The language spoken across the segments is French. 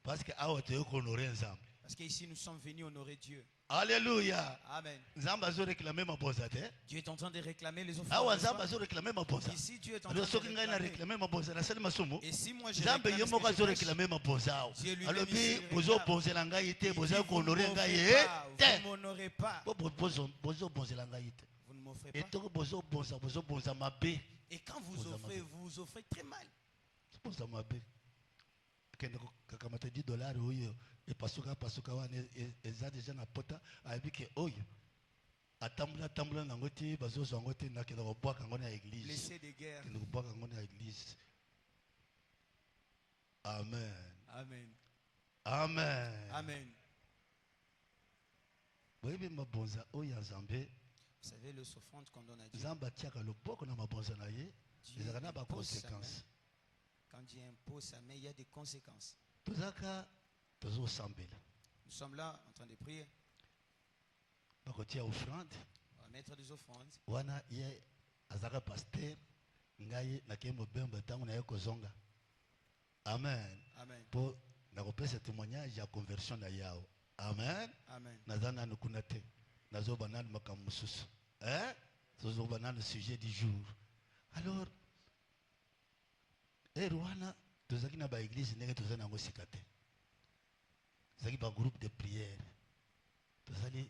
Parce que honorer ensemble. Parce qu'ici nous sommes venus honorer Dieu. Alléluia. Amen. Dieu est en train de réclamer les offrandes. Ici Dieu est en train de réclamer. Et si moi je réclame Dieu lui-même vous ne m'honorez pas. Vous ne m'offrez pas. Et quand vous offrez très mal. $10 et pasuka wana eza déjà na pota ayebike oyo atambula nango te bazozwa yango te nakenda kobwaka yango na église. Laissez des guerres. Kenda kobwaka yango na église. Amen. Amen. Amen. Amen. Boyebi mabonza oyo ya Nzambe. Vous savez le offrande qu'on donne à Dieu. Nzambe atiaka loboko na mabonza na ye. Ezaka na ba conséquences. Quand Dieu impose sa main, il y a des conséquences. Nous sommes là en train de prier. On va mettre des offrandes. Wana ye azaka pasteur ngai nakemo bemba tango na kozonga. Amen. Amen. Pour nakopesa témoignage ya conversion na yao. Amen. Amen. Nazana nukunate. Nazo banana makamususu. Nazo banana sujet du jour. Alors Rwanda tozaki na ba église ndenge tozana ngo sikate. Tozaki ba groupe de prière. Tozali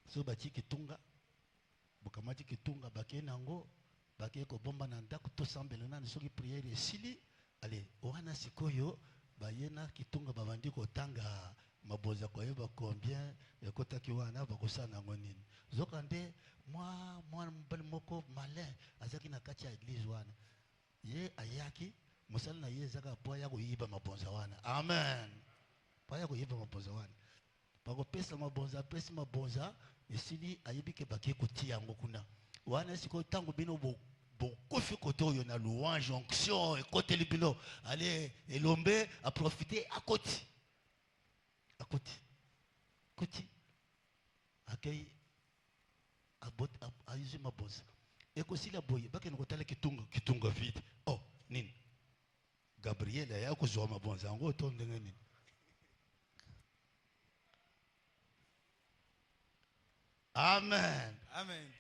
so bati kitunga bukamati kitunga bake nango bake ko bomba na ndako to sambelo na soki prière esili ale wana sikoyo bayena kitunga babandi ko tanga maboza ko yeba combien ekotaki wana bakosana ngo nini zokande moi mbali moko malin azaki na kati ya église wana ye ayaki musala na ye zaka po ya koyiba mabonza wana. Amen. Pa ya koyiba mabonza wana bako pesa mabonza esili ayebike baki kotia yango kuna wana siko tango bino bokofi koto yo na louange onction ekoteli bino allez elombe a profiter akoti akei abot ayuzi mabonza ekosila boye bakene kotala kitunga vide oh nini Gabriel ya kozwa mabonza yango to ndenge nini. Amen. Amen.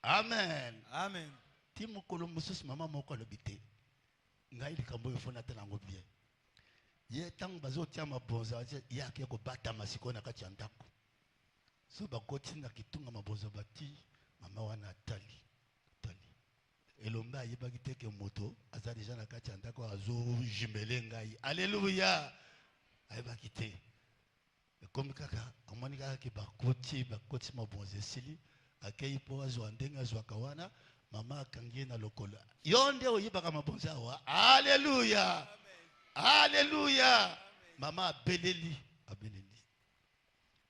Amen. Amen. Timo kolomusus mama moko lobité. Ngai likambo yofona tanango bien. Ye tang bazo tia mabonza ya ke ko bata masiko na kati ya ndako. So bakoti na kitunga mabonza bati mama wana tali. Elomba yebaki teke moto aza déjà na kati ya ndako azo jimele ngai. Alléluia. Ayebaki te. Comme kaka amoni kaka ki bakoti mabonze sili akei po azwa ndenge azwa kawana mama akangie na lokola yonde oyibaka mabonze awa. Alléluia. Alléluia. Mama abeleli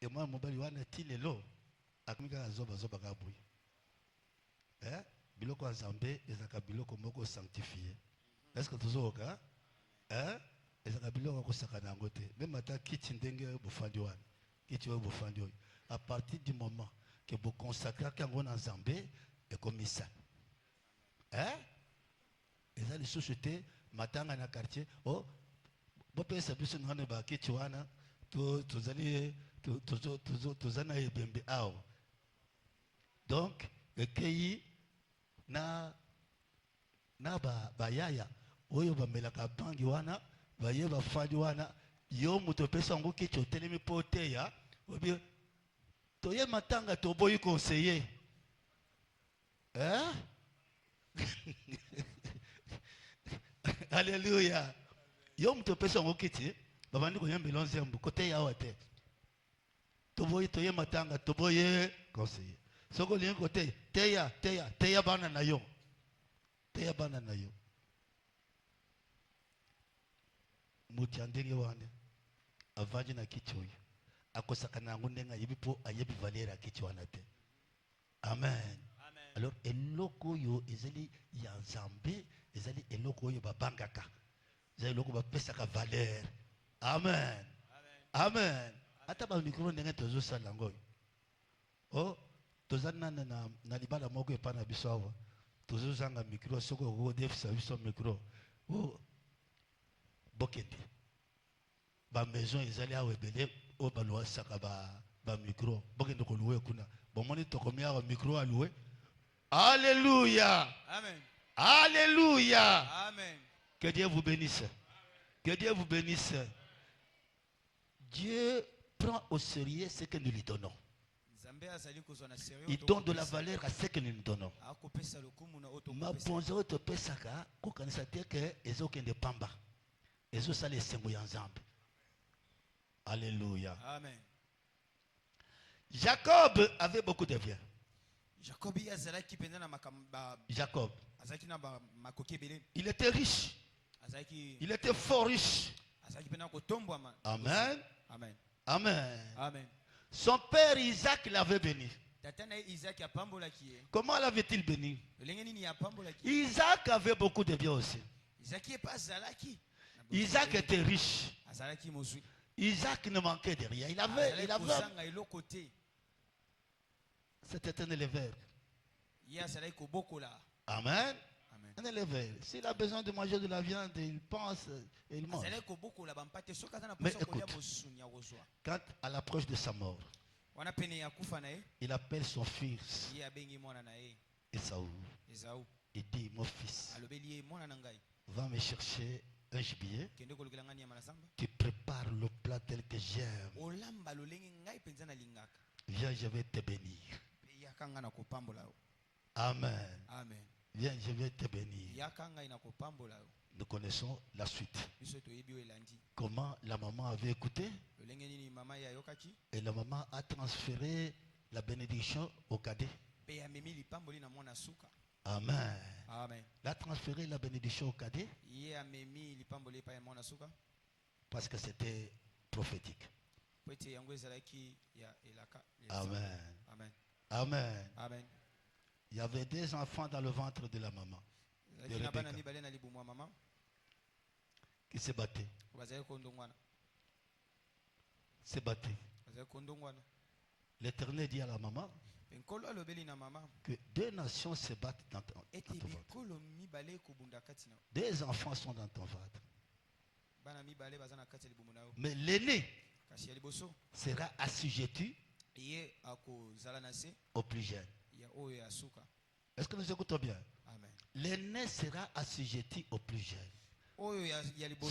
et moi mobali wana tilelo akamika zoba kabuyi biloko Nzambe ezaka biloko moko sanctifié. Est-ce que tozoka ezaka biloko kosaka nango te même ata kiti ndenge bofandi wana kiti oyo bofandi oyo à partir du moment que vous consacrez yango na Nzambe ekomisa eza lisusu te matanga na quartier oh bopesa biso ngane ba kiti wana tozali tozana ebembe awo donc ekei na bayaya oyo bamelaka bangi wana baye bafandi wana yo muto pesa ngo kicho telemi pote ya obi toye matanga toboyi conseiller Alléluia. Yo muto pesa ngo kiti babandi ko yembe lonzembu kote ya wate toboyi toye matanga toboye conseiller soko liye kote teya bana na yo muti andenge wana avanje na kiti oyo akosaka nango ndenge ayebi po ayebi valeur ya kiti wana te. Amen. Alors eloko oyo ezali ya Nzambe ezali eloko oyo babangaka ezali eloko bapesaka valeur. Amen. Amen. Ata ba micro ndenge tozosala ngo oh tozana na libala moko epana biso awa tozozanga micro soko ko defisa biso micro oh bokende ba maison ezali awebele o balwa saka ba micro bokende ko louer kuna bomoni to komia ba micro a louer. Alléluia. Amen. Alléluia. Amen. Que Dieu vous bénisse. Que Dieu vous bénisse. Dieu prend au sérieux ce que nous lui donnons. Il donne de la valeur à ce que nous lui donnons. Ma bonzo te pesaka ko kanisa teke ezo kende pamba. Ezo sale sengo ya nzambe. Alléluia. Amen. Jacob avait beaucoup de biens. Jacob il était riche. Il était fort riche. Amen. Amen. Amen. Amen. Son père Isaac l'avait béni. Comment l'avait-il béni? Isaac avait beaucoup de biens aussi. Isaac était riche. Isaac ne manquait de rien. Il avait c'était un éleveur. Amen. Un éleveur. S'il a besoin de manger de la viande, il pense et il mange. Mais écoute, quand à l'approche de sa mort, il appelle son fils Esaü. Il dit, mon fils, va me chercher un gibier. Tu prépares le plat tel que j'aime. Viens, je vais te bénir. Amen. Amen. Viens, je vais te bénir. Nous connaissons la suite. Comment la maman avait écouté et la maman a transféré la bénédiction au cadet. Amen. Amen. Elle a transféré la bénédiction au cadet parce que c'était prophétique. Amen. Amen. Amen. Amen. Il y avait des enfants dans le ventre de la maman, de Rebecca, qui se battaient. Se battaient. L'Éternel dit à la maman que deux nations se battent dans ton ventre. Deux enfants sont dans ton ventre. Mais l'aîné sera assujetti au plus jeune. Est-ce que nous écoutons bien? L'aîné sera assujetti au plus jeune.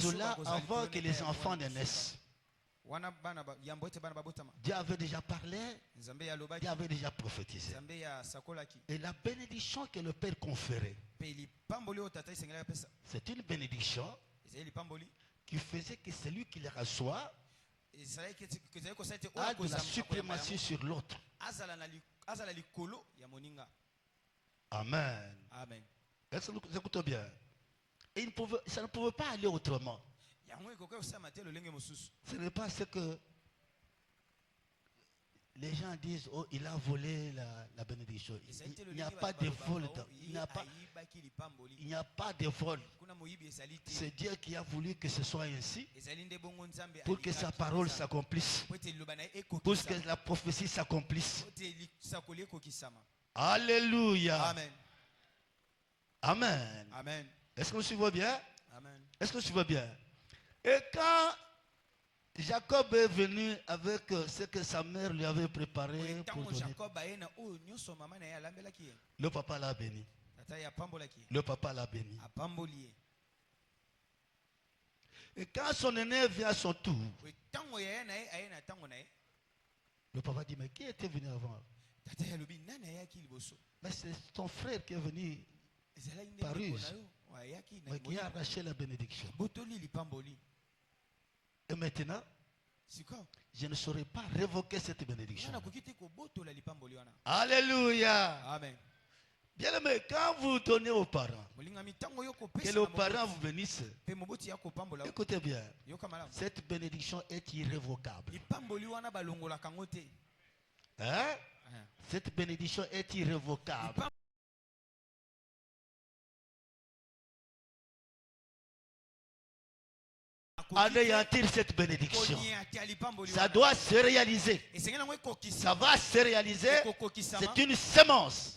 Cela avant que les enfants ne naissent. Dieu avait déjà parlé, Dieu avait déjà prophétisé. Et la bénédiction que le Père conférait, c'est une bénédiction qui faisait que celui qui la reçoit a de la suprématie sur l'autre. Amen. Amen. Est-ce que nous écoutons bien? Et ça ne pouvait pas aller autrement. Ce n'est pas ce que les gens disent, oh, il a volé la bénédiction. Il n'y a pas de vol. Il n'y a pas de vol. C'est Dieu qui a voulu que ce soit ainsi pour que sa parole s'accomplisse, pour que la prophétie s'accomplisse. Alléluia. Amen. Amen. Amen. Est-ce que vous suivez bien? Amen. Est-ce que vous suivez bien? Et quand Jacob est venu avec ce que sa mère lui avait préparé pour donner, le papa l'a béni. Le papa l'a béni. Et quand son aîné vient à son tour, le papa dit, mais qui était venu avant? Mais c'est ton frère qui est venu par ruse, mais qui a arraché la bénédiction. Et maintenant, je ne saurais pas révoquer cette bénédiction. Alléluia. Amen. Bien aimé, quand vous donnez aux parents, que les parents vous bénissent, écoutez bien, cette bénédiction est irrévocable. Hein? Cette bénédiction est irrévocable. Anéantir cette bénédiction. Ça doit se réaliser. Ça va se réaliser. C'est une semence.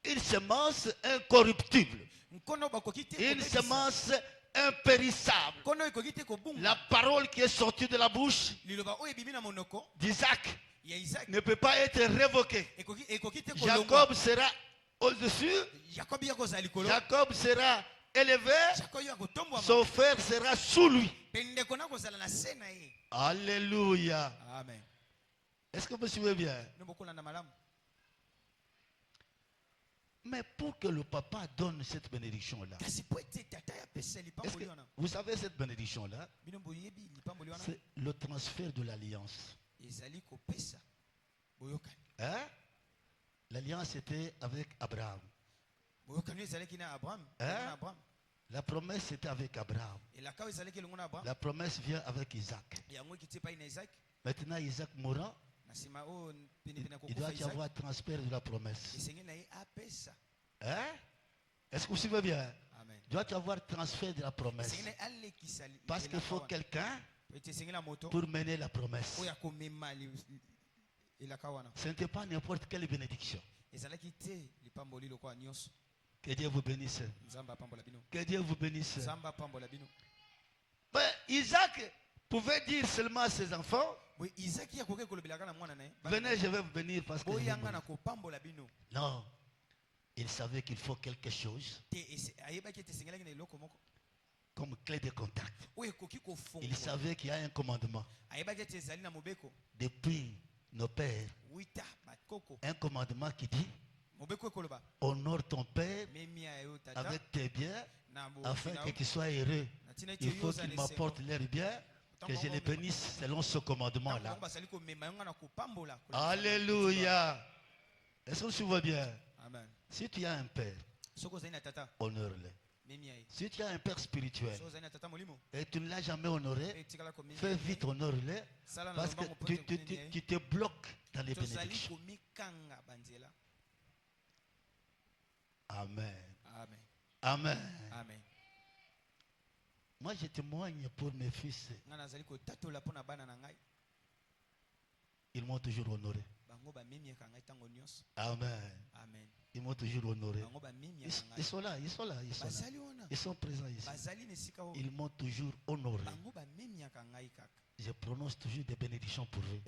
Une semence incorruptible. Une semence impérissable. La parole qui est sortie de la bouche d'Isaac ne peut pas être révoquée. Jacob sera au-dessus. Jacob sera élevé. Son frère sera sous lui. Alléluia. Amen. Est-ce que vous me suivez bien? Mais pour que le papa donne cette bénédiction-là, vous savez cette bénédiction-là, c'est le transfert de l'alliance. Hein? L'alliance était avec Abraham. Hein? La promesse était avec Abraham. La promesse vient avec Isaac. Maintenant, Isaac mourant, il doit y avoir transfert de la promesse. Hein? Est-ce que vous suivez bien? Il doit y avoir transfert de la promesse. Parce qu'il faut quelqu'un pour mener la promesse. Ce n'était pas n'importe quelle bénédiction. Que Dieu vous bénisse. Que Dieu vous bénisse. Mais Isaac pouvait dire seulement à ses enfants, venez, je vais vous bénir parce que non, il savait qu'il faut quelque chose comme clé de contact. Il savait qu'il y a un commandement depuis nos pères, un commandement qui dit honore ton père avec tes biens afin que tu sois heureux. Il faut qu'il m'apporte leurs biens, que je les bénisse selon ce commandement-là. Alléluia. Est-ce que vous suivez bien? Amen. Si tu as un père, honore-le. Si tu as un père spirituel et tu ne l'as jamais honoré, fais vite honore-le parce que tu te bloques dans les bénédictions. Amen. Amen. Amen. Amen. Moi, je témoigne pour mes fils. Ils m'ont toujours honoré. Amen. Amen. Ils m'ont toujours honoré. Ils sont là, ils sont là, ils sont là. Ils sont présents ici. Ils m'ont toujours honoré. Je prononce toujours des bénédictions pour eux.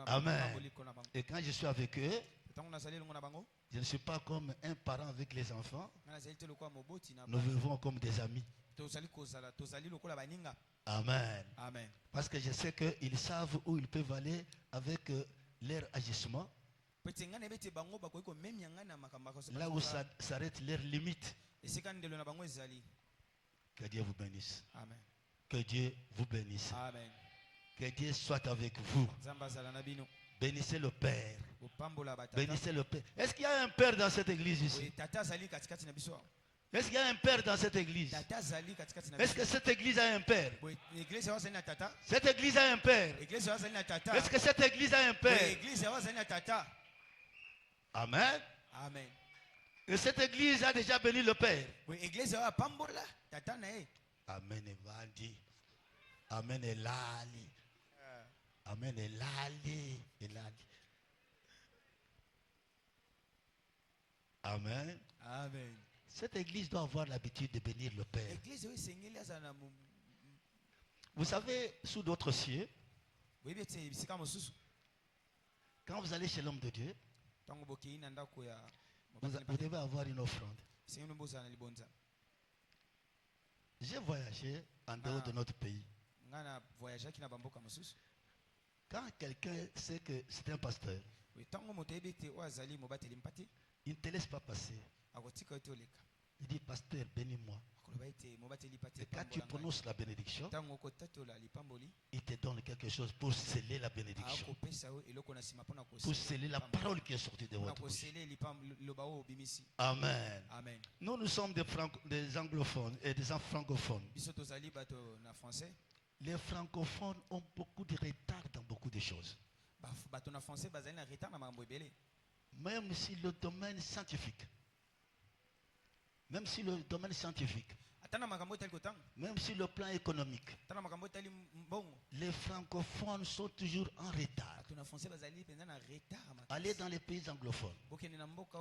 Amen. Et quand je suis avec eux, je ne suis pas comme un parent avec les enfants. Nous vivons comme des amis. Amen. Amen. Parce que je sais qu'ils savent où ils peuvent aller avec leur agissement. Là où s'arrêtent leurs limites. Que Dieu vous bénisse. Amen. Que Dieu vous bénisse. Amen. Que Dieu soit avec vous. Bénissez le Père. Bénissez le Père. Est-ce qu'il y a un Père dans cette église ici? Est-ce qu'il y a un Père dans cette église? Est-ce que cette église a un Père? Cette église a un Père. Est-ce que cette église a un Père? Amen. Amen. Et cette église a déjà béni le Père. Amen et Vandi. Amen et Lali. Amen et Lali. Amen. Amen. Cette église doit avoir l'habitude de bénir le Père. Vous savez, sous d'autres cieux, quand vous allez chez l'homme de Dieu, vous devez avoir une offrande. J'ai voyagé en dehors de notre pays. Quand quelqu'un sait que c'est un pasteur, il ne te laisse pas passer. Il dit, pasteur, bénis-moi. Et quand tu prononces la bénédiction, il te donne quelque chose pour sceller la bénédiction. Pour sceller la parole qui est sortie de votre bouche. Amen. Amen. Nous sommes des anglophones et des francophones. Les francophones ont beaucoup de retard dans beaucoup de choses. Même si le domaine scientifique, même si le plan économique, les francophones sont toujours en retard. Allez dans les pays anglophones.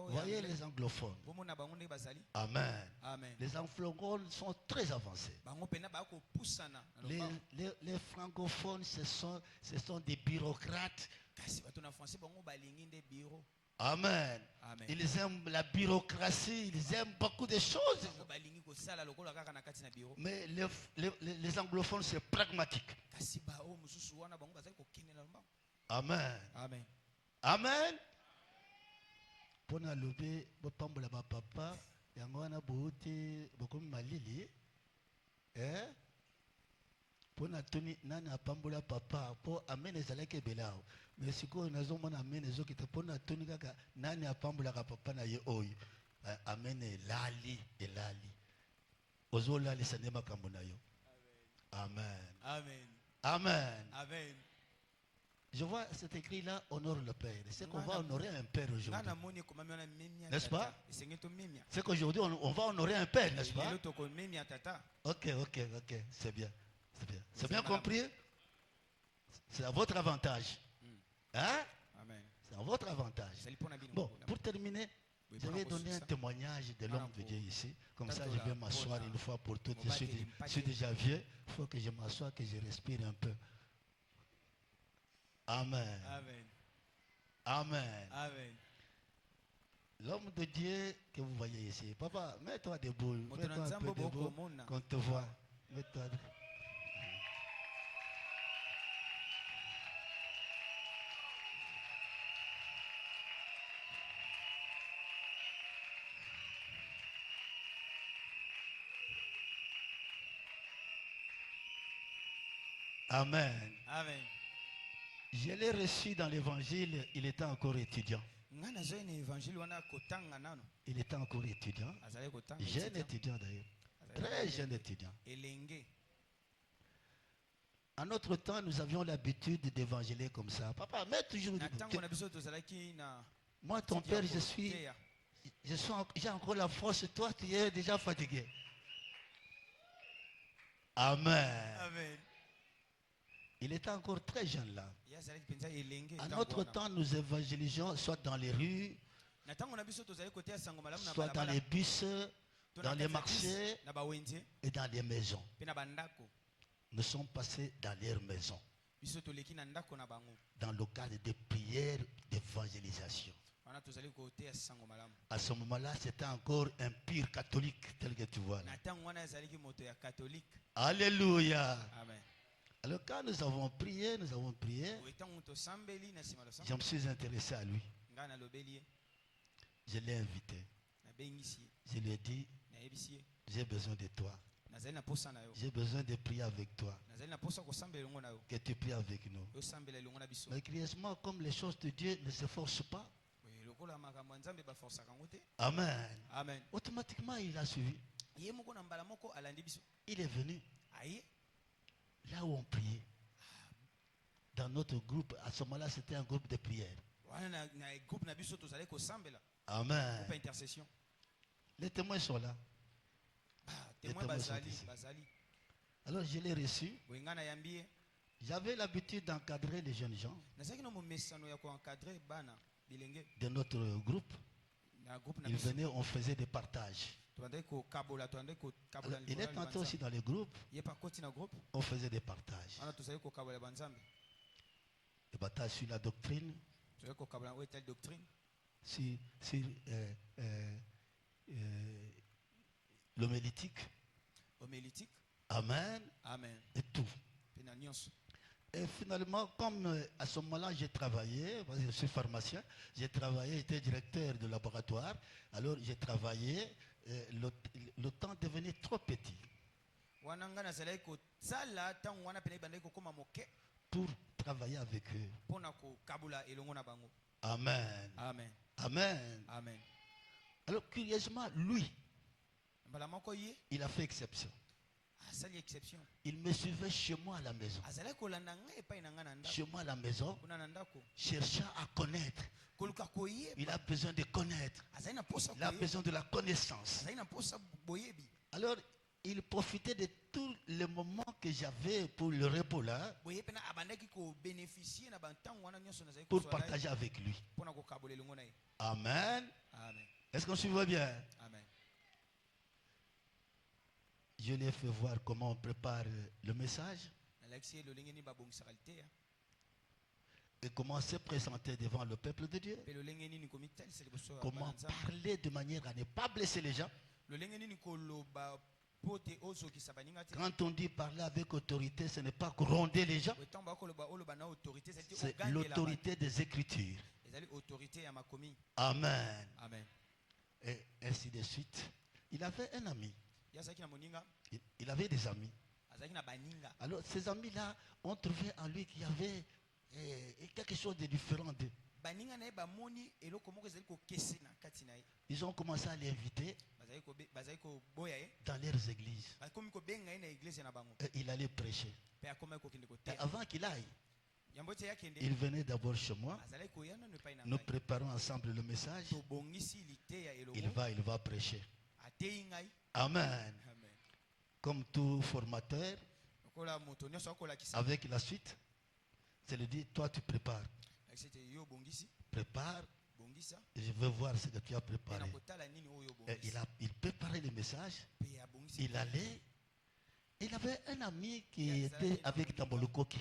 Voyez les anglophones. Amen. Amen. Les anglophones sont très avancés. Les francophones, ce sont des bureaucrates. Amen. Amen. Ils aiment la bureaucratie, ils aiment beaucoup de choses. Mais les anglophones, c'est pragmatique. Amen. Amen. Amen. Pour nous lever, pour pambola papa, yangwana bouti, beaucoup malili. Pour nous tenir nana pambola papa, pour amener les alèques belao. Mais si quoi nous avons amené les autres qui te pour nous tenir kaka nana pambola papa na ye oy. Amener lali et lali. Ozola les sanema kambona yo. Amen. Amen. Amen. Amen. Je vois cet écrit-là, honore le Père. C'est qu'on va honorer un Père aujourd'hui. N'est-ce pas? C'est qu'aujourd'hui, on va honorer un Père, n'est-ce pas? Ok. C'est bien. C'est bien compris? C'est à votre avantage. Hein? Amen. C'est à votre avantage. Bon, pour terminer, je vais donner un témoignage de l'homme de Dieu ici. Comme ça, je vais m'asseoir une fois pour toutes. Je suis déjà vieux. Il faut que je m'assoie, que je respire un peu. Amen. Amen. Amen. Amen. L'homme de Dieu que vous voyez ici. Papa, mets-toi debout. Mets-toi un peu debout. Qu'on te voit. Mets-toi debout. Amen. Amen. Je l'ai reçu dans l'évangile, il était encore étudiant. Il était encore étudiant. Jeune étudiant d'ailleurs. Très jeune étudiant. En notre temps, nous avions l'habitude d'évangéliser comme ça. Papa, mets toujours. Moi, ton père, j'ai encore la force. Toi, tu es déjà fatigué. Amen. Amen. Il était encore très jeune là. À notre temps, nous évangélisions soit dans les rues, soit dans les bus, dans les marchés et dans les maisons. Nous sommes passés dans leurs maisons, dans le cadre des prières d'évangélisation. À ce moment-là, c'était encore un pur catholique tel que tu vois là. Alléluia. Amen. Alors quand nous avons prié, je me suis intéressé à lui. Je l'ai invité. Je lui ai dit, j'ai besoin de toi. J'ai besoin de prier avec toi. Que tu pries avec nous. Mais curieusement, comme les choses de Dieu ne se forcent pas. Amen. Amen. Automatiquement, il a suivi. Il est venu. Là où on priait, dans notre groupe, à ce moment-là, c'était un groupe de prière. Amen. Les témoins sont là. Les témoins sont ici. Alors, je l'ai reçu. J'avais l'habitude d'encadrer les jeunes gens de notre groupe. Ils venaient, on faisait des partages. Alors, il est entré aussi dans les groupes. On faisait des partages. Des partages sur la doctrine. Sur l'homélétique. Amen. Amen. Et tout. Et finalement, comme à ce moment-là, j'ai travaillé, parce que je suis pharmacien, j'ai travaillé, j'étais directeur de laboratoire. Alors, j'ai travaillé. Le temps devenait trop petit pour travailler avec eux. Amen. Amen. Amen. Amen. Alors curieusement, lui, il a fait exception. Il me suivait chez moi à la maison. Chez moi à la maison, cherchant à connaître. Il a besoin de connaître. Il a besoin de la connaissance. Alors, il profitait de tous les moments que j'avais pour le repos là, pour partager avec lui. Amen. Est-ce qu'on suit bien? Amen. Je lui ai fait voir comment on prépare le message et comment se présenter devant le peuple de Dieu. Comment parler de manière à ne pas blesser les gens. Quand on dit parler avec autorité, ce n'est pas gronder les gens. C'est l'autorité des Écritures. Amen. Amen. Et ainsi de suite. Il avait un ami. Il avait des amis. Alors ces amis-là ont trouvé en lui qu'il y avait quelque chose de différent d'eux. Ils ont commencé à l'inviter dans leurs églises. Et il allait prêcher. Et avant qu'il aille, il venait d'abord chez moi. Nous préparons ensemble le message. Il va prêcher. Amen. Comme tout formateur, avec la suite, c'est le dire, toi tu prépares. Prépare. Je veux voir ce que tu as préparé. Et il préparait le message. Il allait. Il avait un ami qui était avec Tambolukoki.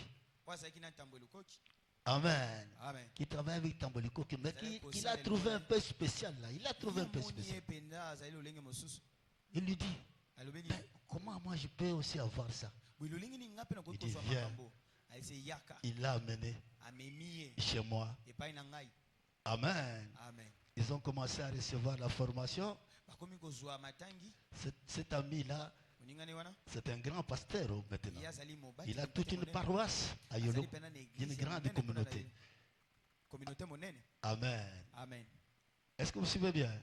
Amen. Qui travaille avec Tambolukoki, mais qui l'a trouvé un peu spécial là. Il l'a trouvé un peu spécial. Il lui dit, comment moi je peux aussi avoir ça? Il dit, viens. Il l'a amené chez moi. Amen. Ils ont commencé à recevoir la formation. Cet ami-là, c'est un grand pasteur maintenant. Il a toute une paroisse à Yolo, une grande communauté. Amen. Est-ce que vous suivez bien?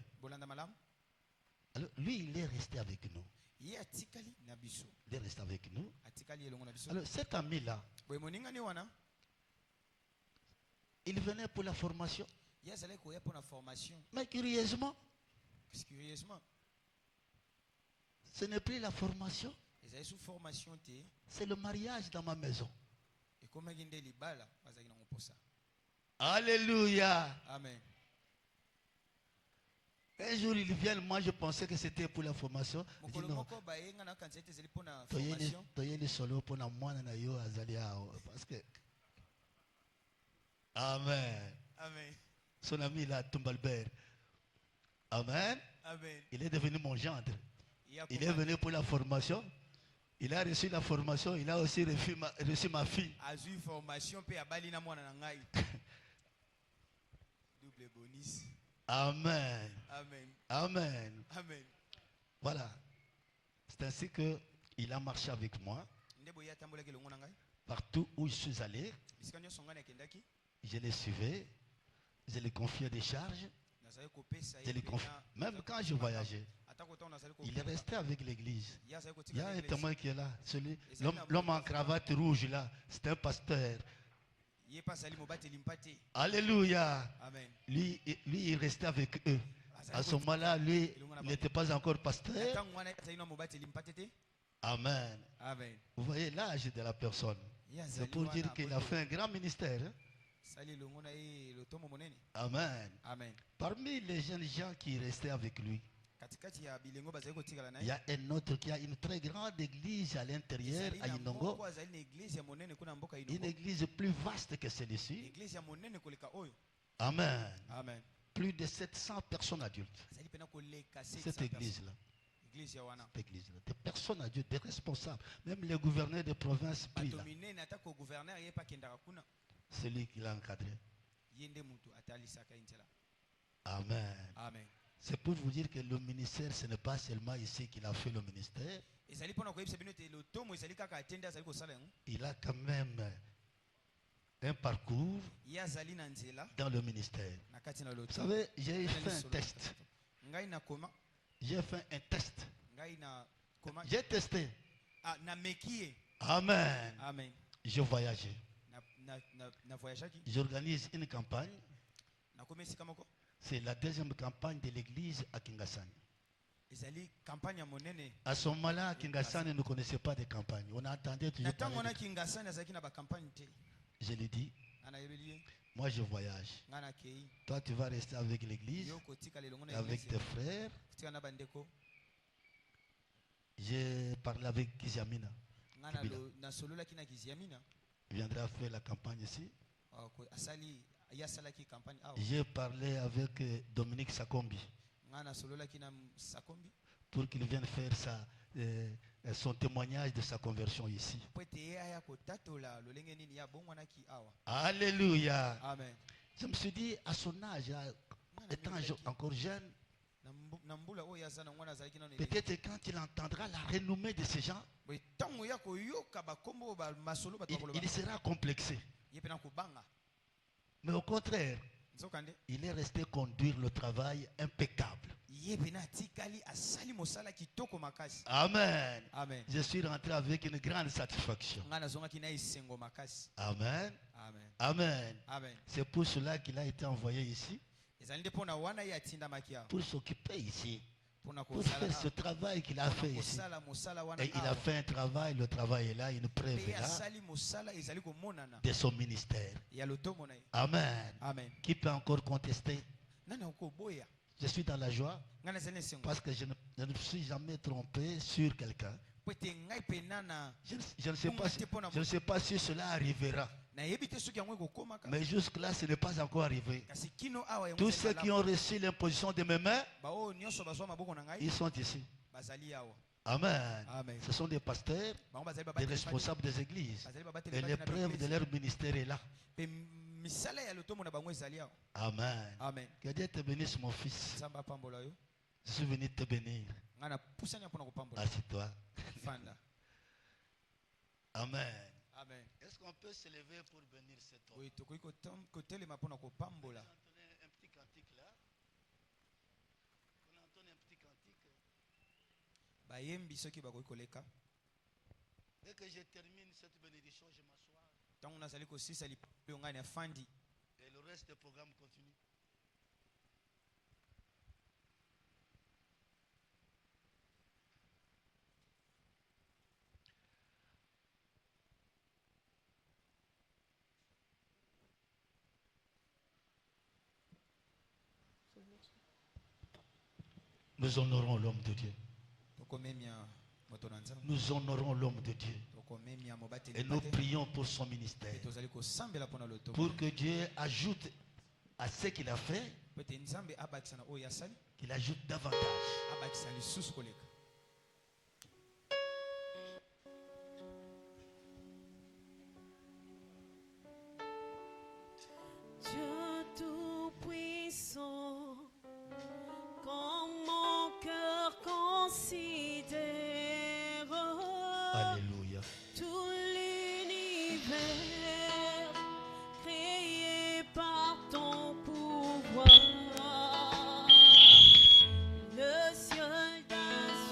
Alors, lui, il est resté avec nous. Il est resté avec nous. Alors, cet ami-là, il venait pour la formation. Mais curieusement, ce n'est plus la formation. C'est le mariage dans ma maison. Alléluia. Amen. Un jour, il vient, moi je pensais que c'était pour la formation. Il dit non. Parce que... Amen. Amen. Son ami là, Tumbalbert. Amen. Amen. Il est devenu mon gendre. Il est venu pour la formation. Il a reçu la formation. Il a aussi reçu ma fille. Double bonus. Amen. Amen. Amen. Amen. Voilà. C'est ainsi qu'il a marché avec moi. Partout où je suis allé, je les suivais. Je les confiais des charges. Même quand je voyageais, il est resté avec l'église. Il y a un témoin qui est là. L'homme en cravate rouge là, c'est un pasteur. Alléluia. Amen. Lui, il restait avec eux. À ce moment-là, lui, il n'était pas encore pasteur. Amen. Amen. Vous voyez l'âge de la personne. C'est pour dire qu'il a fait un grand ministère. Amen. Amen. Parmi les jeunes gens qui restaient avec lui, il y a un autre qui a une très grande église à l'intérieur, à Inongo. Une église plus vaste que celle-ci. Amen. Amen. Plus de 700 personnes adultes. Cette église-là. Des personnes adultes, des responsables. Même les gouverneurs de province prient là. C'est lui qui l'a encadré. Amen. Amen. C'est pour vous dire que le ministère, ce n'est pas seulement ici qu'il a fait le ministère. Il a quand même un parcours dans le ministère. Vous savez, j'ai fait un test. J'ai fait un test. J'ai testé. Amen. Amen. Je voyageais. J'organise une campagne. C'est la deuxième campagne de l'église à Kingasani. À ce moment-là, Kingasane ne connaissait pas de campagne. On attendait toujours parler de... Je lui dis, moi je voyage. Toi tu vas rester avec l'église, avec tes frères. J'ai parlé avec Kiziamina. Il viendra faire la campagne ici. J'ai parlé avec Dominique Sakombi pour qu'il vienne faire son témoignage de sa conversion ici. Alléluia. Amen. Je me suis dit, à son âge, étant encore jeune, peut-être quand il entendra la renommée de ces gens, il sera complexé. Mais au contraire, il est resté conduire le travail impeccable. Amen. Amen. Je suis rentré avec une grande satisfaction. Amen. Amen. Amen. Amen. C'est pour cela qu'il a été envoyé ici, pour s'occuper ici, pour faire ce travail qu'il a fait ici. Et il a fait un travail, le travail est là, une preuve est là de son ministère. Amen. Amen. Qui peut encore contester? Je suis dans la joie parce que je ne me suis jamais trompé sur quelqu'un. Je ne sais pas si cela arrivera. Mais jusque-là, ce n'est pas encore arrivé. Tous ceux qui ont reçu l'imposition de mes mains, ils sont ici. Amen. Amen. Ce sont des pasteurs, des responsables des églises. Et l'épreuve de leur ministère est là. Amen. Amen. Que Dieu te bénisse, mon fils. Je suis venu te bénir. Assieds-toi. Amen. Amen. Est-ce qu'on peut se lever pour bénir cet homme? Oui, un petit cantique là. On entonne un petit cantique. Dès que je termine cette bénédiction, je m'assois. Et le reste du programme continue. Nous honorons l'homme de Dieu. Nous honorons l'homme de Dieu. Et nous prions pour son ministère. Pour que Dieu ajoute à ce qu'il a fait, qu'il ajoute davantage. Dieu tout-puissant, quand mon cœur considère Alléluia. tout l'univers créé par ton pouvoir, le ciel d'un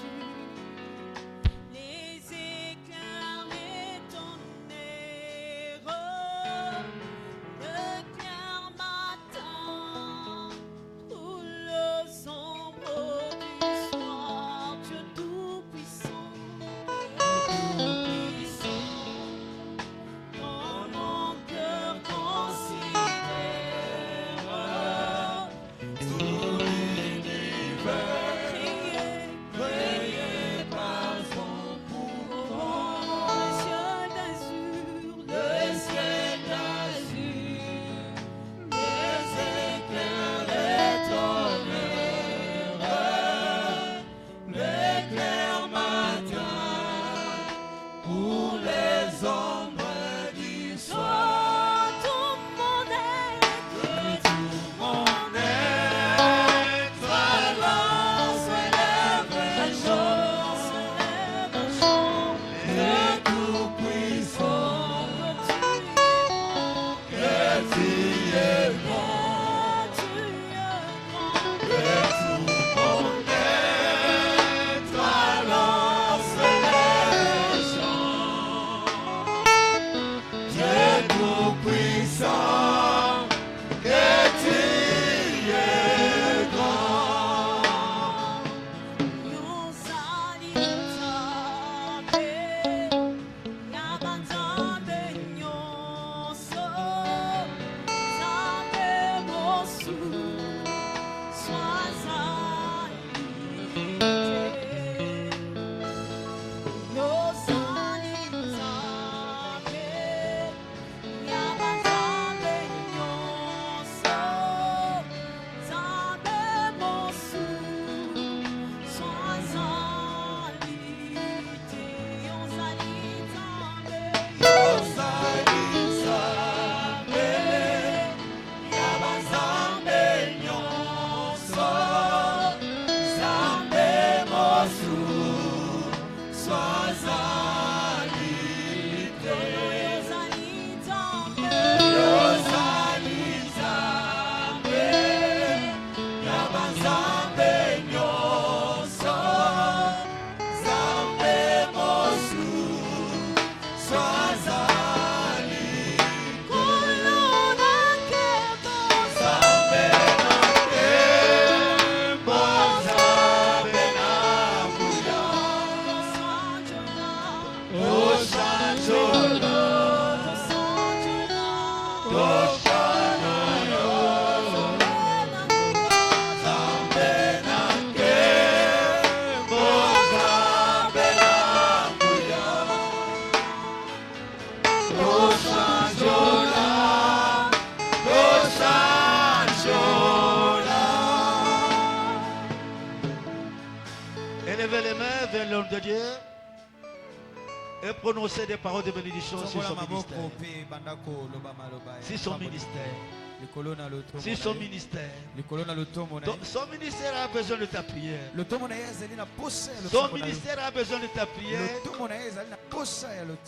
Élevez les mains vers l'homme de Dieu et prononcez des paroles de bénédiction sur son ministère. Si son ministère. Si son ministère. Son ministère a besoin de ta prière. Son ministère a besoin de ta prière.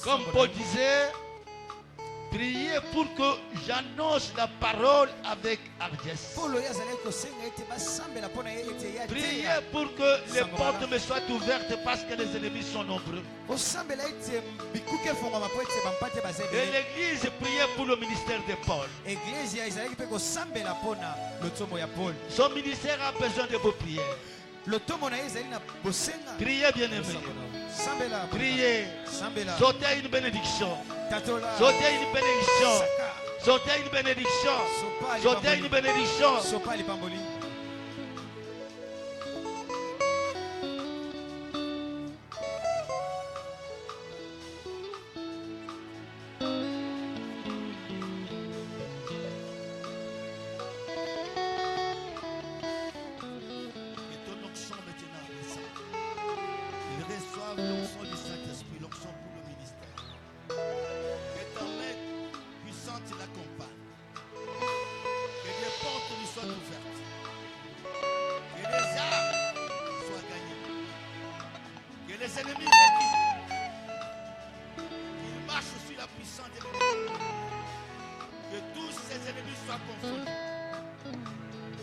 Comme Paul disait, priez pour que j'annonce la parole avec hardiesse. Priez pour que les portes me soient ouvertes parce que les ennemis sont nombreux. Et l'église priait pour le ministère de Paul. Son ministère a besoin de vos prières. Priez, bien-aimés. Priez. Sautez une bénédiction. Sautez une bénédiction. Sautez une bénédiction. Sautez une bénédiction. Les ennemis réduits. Il marche sur la puissance de l'ennemi. Que tous ces ennemis soient confondus.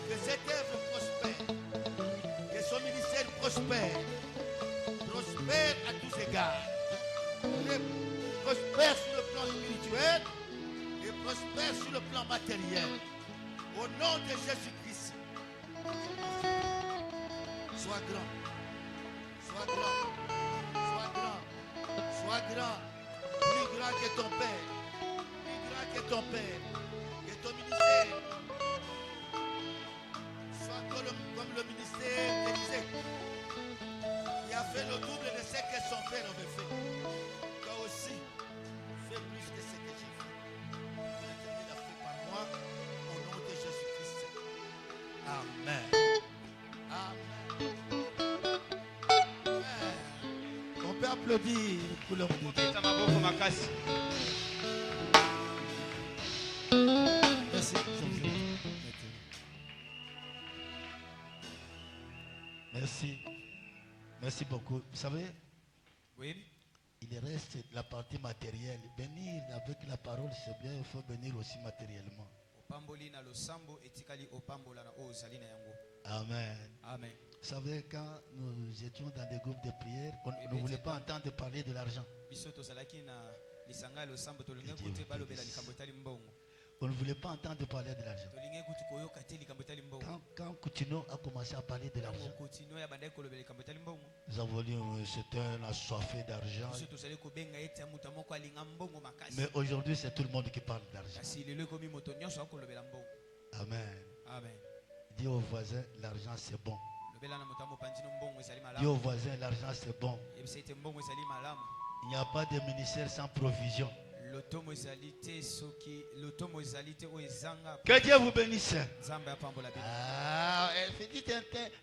Que cette œuvre prospère. Que son ministère prospère. Prospère à tous égards. Prospère sur le plan spirituel et prospère sur le plan matériel. Au nom de Jésus-Christ. Sois grand. Sois grand. Sois grand. Sois grand. Plus grand que ton Père. Plus grand que ton Père. Que ton ministère soit comme le ministère d'Élisée, qui a fait le double de ce que son Père avait fait. Toi aussi, fais plus que ce que j'ai fait. L'Éternel a fait par moi. Au nom de Jésus-Christ. Amen. Amen. On peut applaudir pour leur Dieu. Merci. Merci. Merci beaucoup. Vous savez, Oui. il reste la partie matérielle. Bénir avec la parole, c'est bien, il faut bénir aussi matériellement. Amen. Amen. Vous savez, quand nous étions dans des groupes de prière, on ne voulait pas entendre parler de l'argent. On ne voulait pas entendre parler de l'argent. Quand Coutinho a commencé à parler de l'argent, nous avons dit c'est un assoiffé d'argent. Mais aujourd'hui, c'est tout le monde qui parle d'argent. Amen. Amen. Dis au voisin, l'argent c'est bon. Dis au voisin, l'argent c'est bon. Il n'y a pas de ministère sans provision. Que Dieu vous bénisse. Dites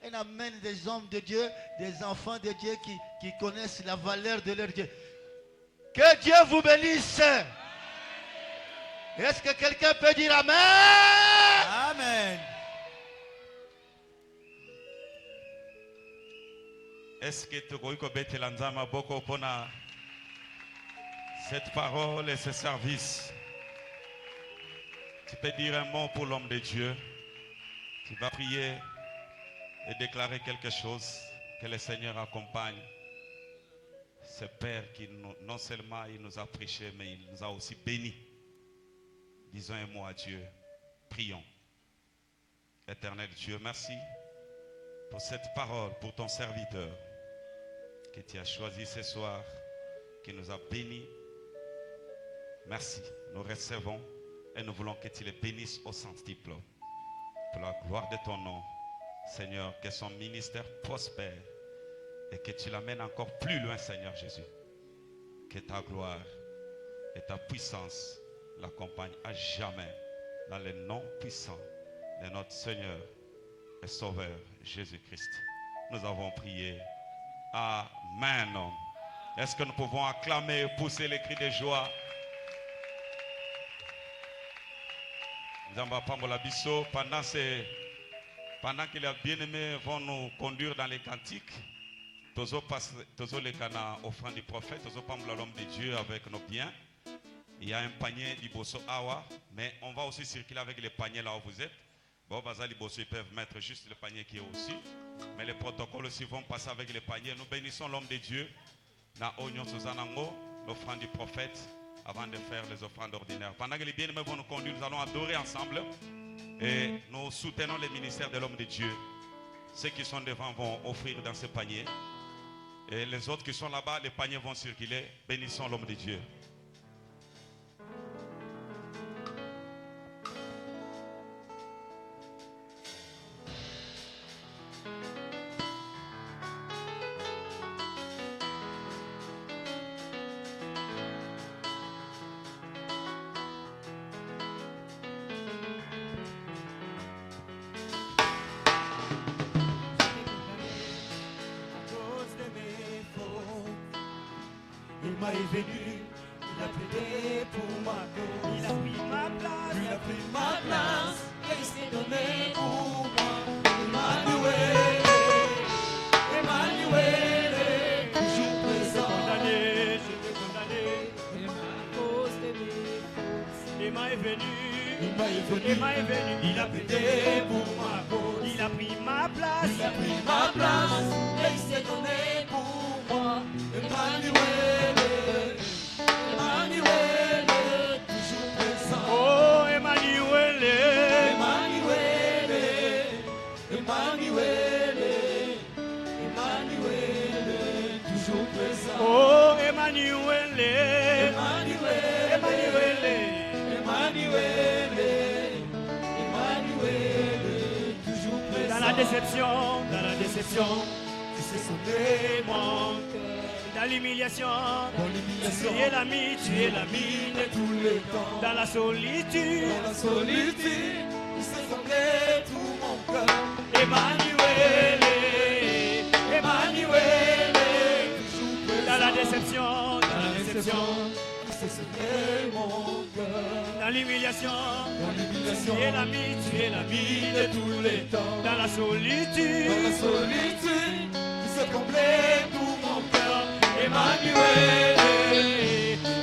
un amen des hommes de Dieu, des enfants de Dieu qui connaissent la valeur de leur Dieu. Que Dieu vous bénisse. Est-ce que quelqu'un peut dire amen? Amen. Est-ce que tu as beaucoup pour cette parole et ce service? Tu peux dire un mot pour l'homme de Dieu. Tu vas prier et déclarer quelque chose. Que le Seigneur accompagne ce Père qui non seulement il nous a prêché, mais il nous a aussi bénis. Disons un mot à Dieu. Prions. Éternel Dieu, merci pour cette parole, pour ton serviteur que tu as choisi ce soir, qui nous a bénis. Merci. Nous recevons et nous voulons que tu les bénisses au centuple. Pour la gloire de ton nom, Seigneur, que son ministère prospère et que tu l'amènes encore plus loin, Seigneur Jésus. Que ta gloire et ta puissance l'accompagnent à jamais dans le nom puissant de notre Seigneur et Sauveur Jésus-Christ. Nous avons prié. Amen. Est-ce que nous pouvons acclamer et pousser les cris de joie? Pendant que les bien-aimés vont nous conduire dans les cantiques, toujours les canards offrant du prophète, toujours pas l'homme de Dieu avec nos biens. Il y a un panier d'Ibosso Awa, mais on va aussi circuler avec les paniers là où vous êtes. Bon, ils peuvent mettre juste le panier qui est au-dessus, mais les protocoles aussi vont passer avec les paniers. Nous bénissons l'homme de Dieu, na Oignon Suzanango, l'offrande du prophète, avant de faire les offrandes ordinaires. Pendant que les bien-aimés vont nous conduire, nous allons adorer ensemble et nous soutenons le ministère de l'homme de Dieu. Ceux qui sont devant vont offrir dans ce panier et les autres qui sont là-bas, les paniers vont circuler. Bénissons l'homme de Dieu. Il m'a venu, il a plaidé pour ma cause. Il a pris ma place, il a pris ma place, et il s'est donné pour moi. Emmanuel, Emmanuel, toujours présent. Condamné, je t'ai condamné, à cause de mes fautes. Il m'a venu, il a plaidé pour ma cause. Il a pris ma place, et il s'est donné pour moi. Emmanuel, Emmanuel, toujours présent. Oh, Emmanuel, Emmanuel, Emmanuel, Emmanuel, toujours présent. Oh, Emmanuel, Emmanuel, Emmanuel, Emmanuel, Emmanuel, toujours présent. Dans la déception, tu sais sonner mon cœur. Dans l'humiliation, tu es l'ami de tous les temps. Dans la solitude, tu sais sangler tout mon cœur. Emmanuel, Emmanuel, toujours présent. Dans la déception, tu sais sangler mon cœur. Dans l'humiliation, tu es l'ami de tous les temps. Dans la solitude, tu sais combler tout mon cœur. Emmanuel,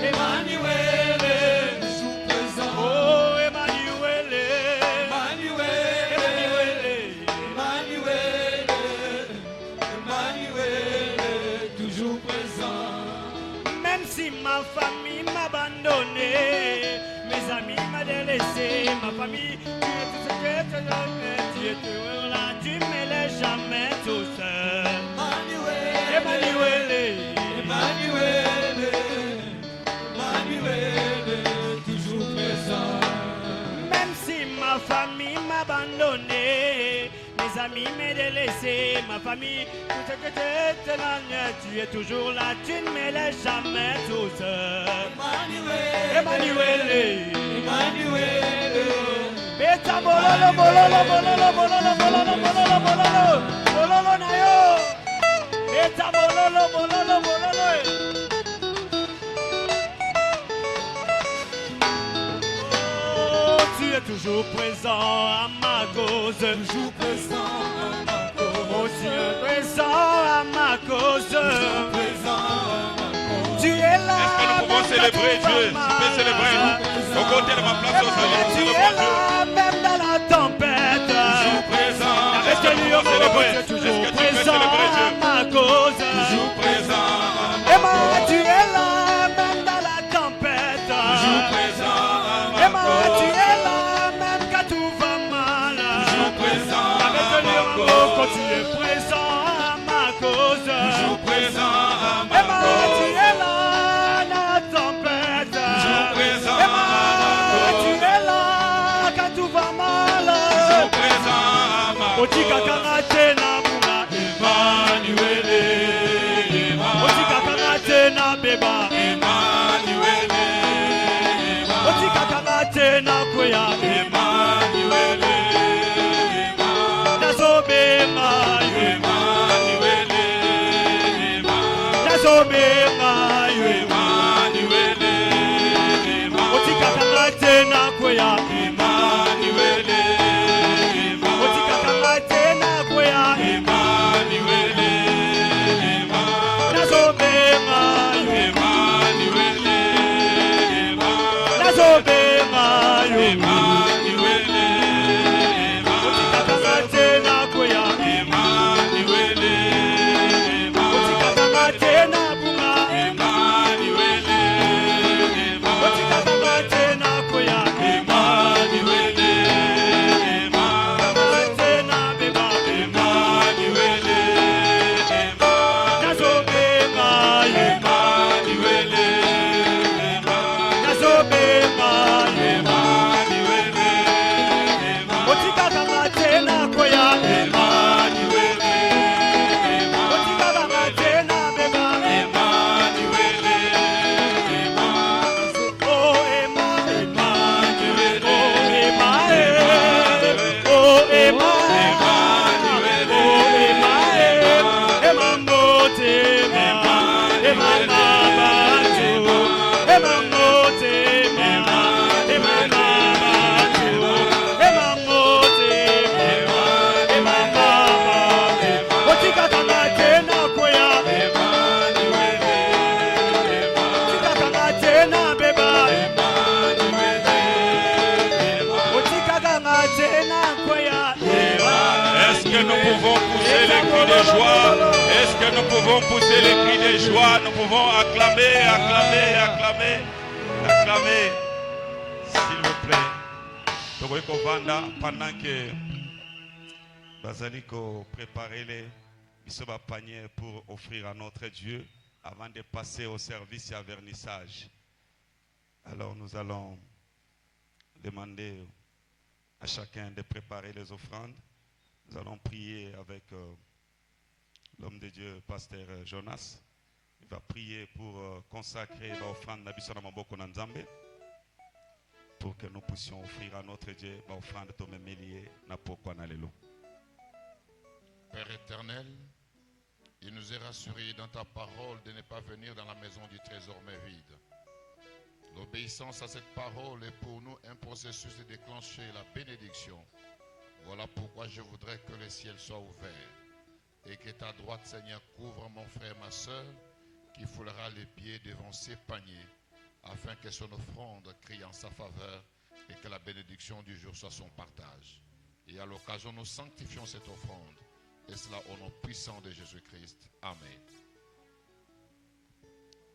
Emmanuel, toujours présent. Oh, Emmanuel, Emmanuel, Emmanuel, Emmanuel, toujours présent. Même si ma famille m'a abandonné, mes amis m'ont délaissé, ma famille, tu es tout ce que tu es toujours là, tu me laisses jamais tout seul. Emmanuel, Emmanuel, Emmanuel, toujours présent. Même si ma famille m'a abandonné, mes amis m'ont délaissé, ma famille, tout ce que tu es toujours là, tu ne me laisses jamais tout seul. Emmanuel, Emmanuel, Beta bololo, bololo, bololo, bololo, bololo, bololo, bololo, bololo na yo. Beta bololo, bololo, bololo. Oh, tu es toujours présent à ma cause. Toujours présent à ma cause. Oh, tu es présent à ma cause. Toujours présent à ma cause. Tu es là. Est-ce que nous pouvons célébrer Dieu? Tu peux célébrer. Au côté de ma place au salon. Tu es là, même dans la tempête. Toujours présent. Est-ce que tu es toujours présent à ma cause? Toujours présent. Emmanuel. tu es présent à ma cause. toujours présent à Et ma ma, tu cause. es là, la tempête. Toujours présent Et ma, à ma tu cause. es là quand tout va mal. Toujours présent à ma Otika cause. kangate na bunga. Emmanuel, Otika kangate na beba. Emmanuel, Otika kangate na koya. Emmanuel, Nazobenga yo. Emmanuel, Nazobenga yo. Emmanuel, Otika kangate na koya. Emmanuel, Otika kangate na koya. Emmanuel, Nazobenga yo. Emmanuel, Nazobenga yo. Emmanuel, Otika kangate na koya. Emmanuel, Otika kangate na bunga. Emmanuel, Otika kangate na koya. Emmanuel, Kangate na beba. Emmanuel, Nazobenga yo. Emmanuel, Nazobenga yo. Emmanuel, Otika kangate na koya. Emmanuel, Otika kangate na beba. Oh Emma, Emma, oh Emma, oh Emma, oh Emma, Emma motema, Emma nabato, Emma motema, Emma nabato, Emma motema, Emma nabato. Otika kangate na koya, otika kangate na beba. Otika kangate na koya. Est-ce que nous pouvons pousser les cris de joie? Est-ce que nous pouvons pousser les cris de joie? Nous pouvons acclamer, acclamer, acclamer, acclamer. S'il vous plaît. Tokoki kovanda pendant que bazali ko préparer les biso ba panier pour offrir à notre Dieu avant de passer au service et à vernissage. Alors nous allons demander à chacun de préparer les offrandes. Nous allons prier avec l'homme de Dieu, pasteur Jonas. Il va prier pour consacrer l'offrande Nabisona Maboko Nanzambe pour que nous puissions offrir à notre Dieu l'offrande de Tomemelie Napoko Nalelo. Père éternel, il nous est rassuré dans ta parole de ne pas venir dans la maison du trésor mais vide. L'obéissance à cette parole est pour nous un processus de déclencher la bénédiction. Voilà pourquoi je voudrais que le ciel soit ouvert et que ta droite, Seigneur, couvre mon frère, ma soeur, qui foulera les pieds devant ses paniers, afin que son offrande crie en sa faveur et que la bénédiction du jour soit son partage. Et à l'occasion, nous sanctifions cette offrande, et cela au nom puissant de Jésus-Christ. Amen.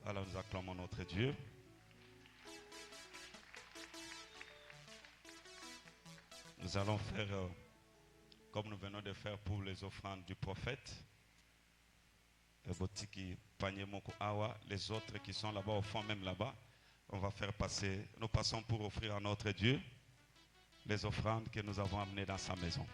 Alors nous acclamons notre Dieu. Nous allons faire comme nous venons de faire pour les offrandes du prophète. Les autres qui sont là-bas, au fond même là-bas, on va faire passer. Nous passons pour offrir à notre Dieu les offrandes que nous avons amenées dans sa maison.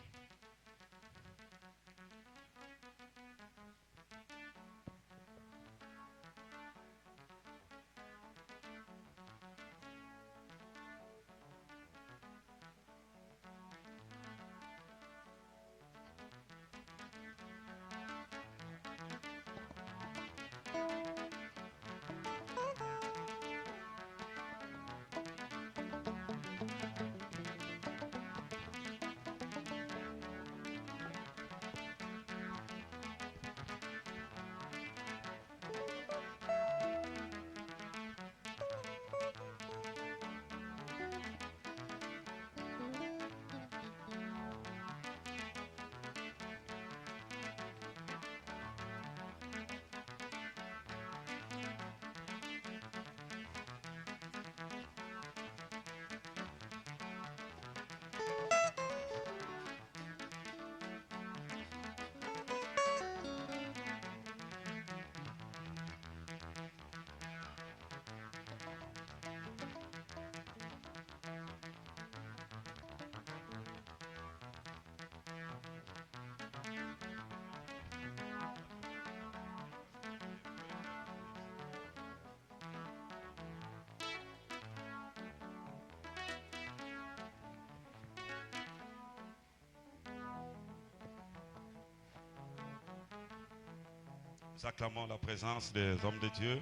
Nous acclamons la présence des hommes de Dieu.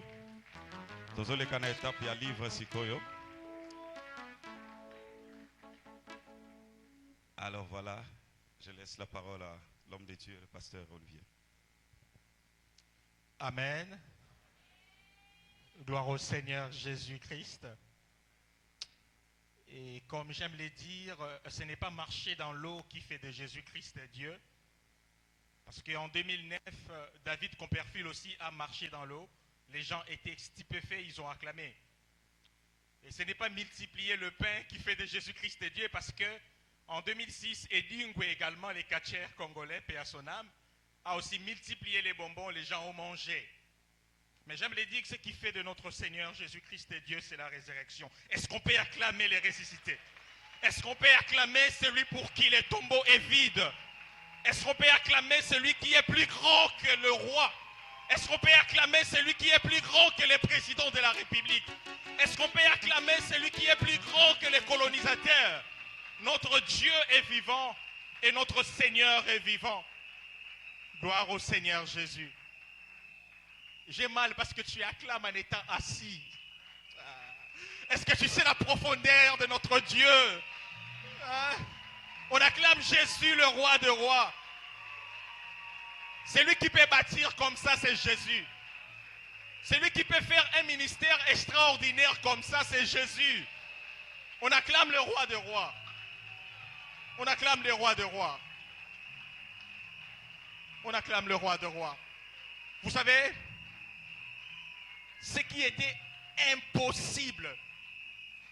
Tozole kana étape ya livre sikoyo. Alors voilà, je laisse la parole à l'homme de Dieu, le pasteur Olivier. Amen. Gloire au Seigneur Jésus-Christ. Et comme j'aime le dire, ce n'est pas marcher dans l'eau qui fait de Jésus-Christ Dieu. Parce qu'en 2009, David Copperfield aussi a marché dans l'eau. Les gens étaient stupéfaits, ils ont acclamé. Et ce n'est pas multiplier le pain qui fait de Jésus-Christ Dieu, parce que en 2006, Eddie Ngwe également, les catcheurs congolais, paix à son âme, a aussi multiplié les bonbons, les gens ont mangé. Mais j'aime le dire que ce qui fait de notre Seigneur Jésus-Christ Dieu, c'est la résurrection. Est-ce qu'on peut acclamer les ressuscités? Est-ce qu'on peut acclamer celui pour qui le tombeau est vide? Est-ce qu'on peut acclamer celui qui est plus grand que le roi? Est-ce qu'on peut acclamer celui qui est plus grand que le président de la République? Est-ce qu'on peut acclamer celui qui est plus grand que les colonisateurs? Notre Dieu est vivant et notre Seigneur est vivant. Gloire au Seigneur Jésus. J'ai mal parce que tu acclames en étant assis. Est-ce que tu sais la profondeur de notre Dieu? On acclame Jésus, le roi de rois. Celui qui peut bâtir comme ça, c'est Jésus. Celui qui peut faire un ministère extraordinaire comme ça, c'est Jésus. On acclame le roi de rois. On acclame le roi de rois. On acclame le roi de rois. Vous savez, ce qui était impossible,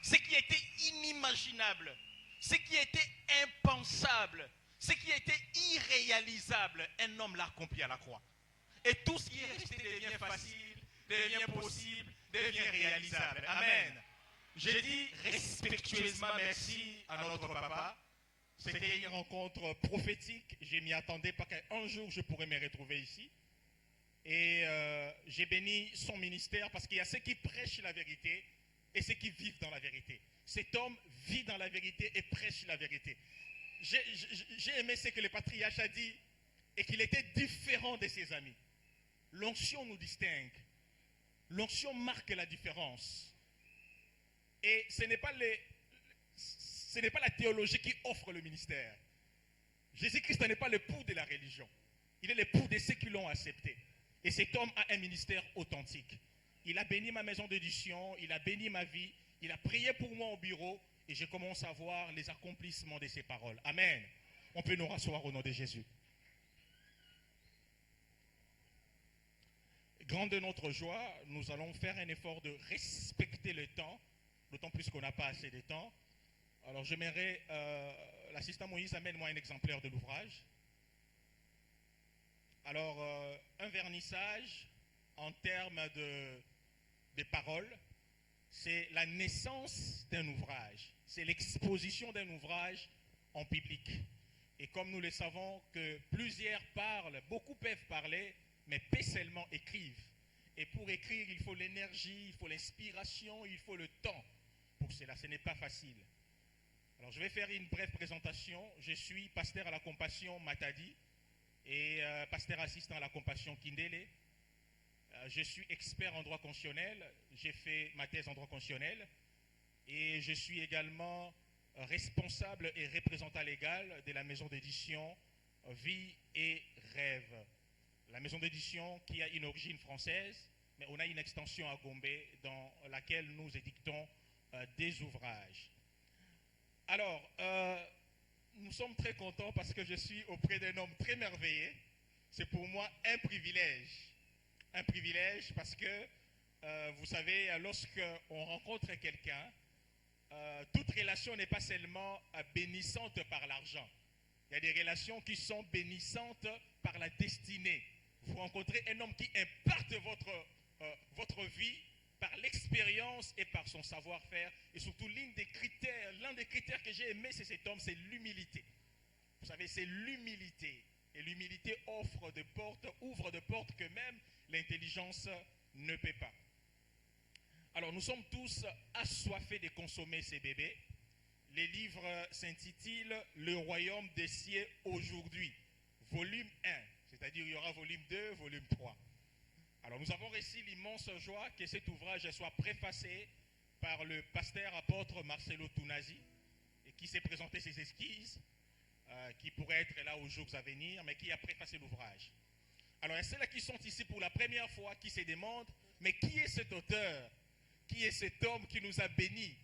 ce qui était inimaginable, ce qui était impensable, ce qui était irréalisable, un homme l'a accompli à la croix. Et tout ce qui est resté devient facile, devient possible, devient réalisable. Amen. J'ai dit respectueusement merci à notre papa. C'était une rencontre prophétique. Je m'y attendais pas qu'un jour je pourrais me retrouver ici. Et j'ai béni son ministère parce qu'il y a ceux qui prêchent la vérité et ceux qui vivent dans la vérité. Cet homme vit dans la vérité et prêche la vérité. J'ai aimé ce que le patriarche a dit et qu'il était différent de ses amis. L'onction nous distingue. L'onction marque la différence. Et ce n'est pas la théologie qui offre le ministère. Jésus-Christ n'est pas l'époux de la religion. Il est l'époux de ceux qui l'ont accepté. Et cet homme a un ministère authentique. Il a béni ma maison d'édition, il a béni ma vie, il a prié pour moi au bureau et je commence à voir les accomplissements de ses paroles. Amen. On peut nous rasseoir au nom de Jésus. Grande de notre joie, nous allons faire un effort de respecter le temps, d'autant plus qu'on n'a pas assez de temps. Alors j'aimerais, l'assistant Moïse, amène-moi un exemplaire de l'ouvrage. Alors, un vernissage en termes de paroles, c'est la naissance d'un ouvrage. C'est l'exposition d'un ouvrage en public. Et comme nous le savons que plusieurs parlent, beaucoup peuvent parler, mais peu seulement écrivent. Et pour écrire, il faut l'énergie, il faut l'inspiration, il faut le temps. Pour cela, ce n'est pas facile. Alors, je vais faire une brève présentation. Je suis pasteur à la Compassion Matadi et pasteur assistant à la Compassion Kindele. Je suis expert en droit constitutionnel. J'ai fait ma thèse en droit constitutionnel. Et je suis également responsable et représentant légal de la maison d'édition Vie et Rêve. La maison d'édition qui a une origine française, mais on a une extension à Gombe dans laquelle nous édictons des ouvrages. Alors, nous sommes très contents parce que je suis auprès d'un homme très merveilleux. C'est pour moi un privilège. Un privilège parce que, vous savez, lorsqu'on rencontre quelqu'un, toute relation n'est pas seulement bénissante par l'argent. Il y a des relations qui sont bénissantes par la destinée. Vous rencontrez un homme qui impacte votre vie par l'expérience et par son savoir-faire. Et surtout, l'un des critères que j'ai aimé, c'est cet homme, c'est l'humilité. Vous savez, c'est l'humilité. Et l'humilité ouvre de portes que même l'intelligence ne peut pas. Alors, nous sommes tous assoiffés de consommer ces bébés. Les livres s'intitulent « Le royaume des cieux aujourd'hui », volume 1. C'est-à-dire il y aura volume 2, volume 3. Alors nous avons reçu l'immense joie que cet ouvrage soit préfacé par le pasteur apôtre Marcelo Tunazi, et qui s'est présenté ses esquisses, qui pourraient être là aux jours à venir, mais qui a préfacé l'ouvrage. Alors il y a ceux-là qui sont ici pour la première fois, qui se demandent, mais qui est cet auteur? Qui est cet homme qui nous a bénis?